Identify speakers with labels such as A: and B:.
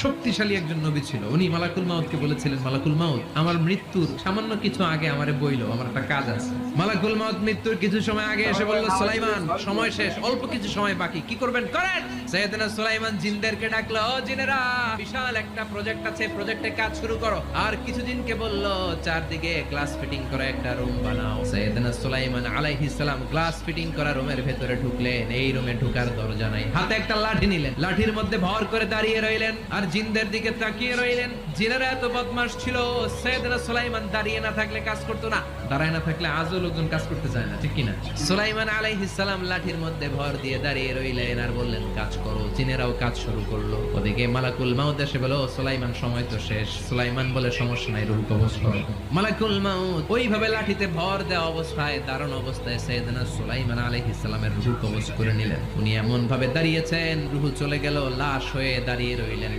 A: শক্তিশালী একজন নবী ছিল। উনি মালাকুল মাউতকে বলেছিলেন, মালাকুল মাউত, আমার মৃত্যুর সামান্য কিছু আগে আমারে বইলো, আমার একটা কাজ আছে। মালাকুল মাউত মৃত্যুর কিছু সময় আগে এসে বলল, সুলাইমান সময় শেষ, অল্প কিছু সময় বাকি, কি করবেন করেন। সাইয়েদনা সুলাইমান জিনদেরকে ডাকলো, ও জিনেরা, বিশাল একটা প্রজেক্ট আছে, প্রজেক্টে কাজ শুরু করো। আর কিছু জিনকে বলল, চারদিকে গ্লাস ফিটিং করা একটা রুম বানাও। সাইয়েদনা সুলাইমান আলাইহিস সালাম গ্লাস ফিটিং করা রুমের ভেতরে ঢুকলেন। এই রুমে ঢোকার দরজা নাই, হাতে একটা লাঠি নিলেন, লাঠির মধ্যে ভর করে দাঁড়িয়ে রইলেন আর জিনদের দিকে তাকিয়ে রইলেন। জিনেরা এত বদমাশ ছিল, সাইয়েদনা সুলাইমান দাঁড়িয়ে না থাকলে কাজ করতো না, দাঁড়ায় না থাকলে আজও লোকজন কাজ করতে চায় না, ঠিক কিনা? সুলাইমান আলাইহিস সালাম লাঠির মধ্যে ভর দিয়ে দাঁড়িয়ে রইলেন আর বললেন, কাজ করো। জিনেরাও কাজ শুরু করলো। ওদিকে মালাকুল মাউত এসে বলো, সুলাইমান সময় তো শেষ। সুলাইমান বলে, সমস্যা নাই, রুহ কবজ করো। মালাকুল মাউত ওইভাবে লাঠিতে ভর দেওয়া অবস্থায়, দাঁড়ানো অবস্থায় সাইয়েদনা সুলাইমান আলাইহিস সালামের রুহ কবজ করে নিলেন। উনি এমন ভাবে দাঁড়িয়েছেন, রুহ চলে গেল, লাশ হয়ে দাঁড়িয়ে রইলেন।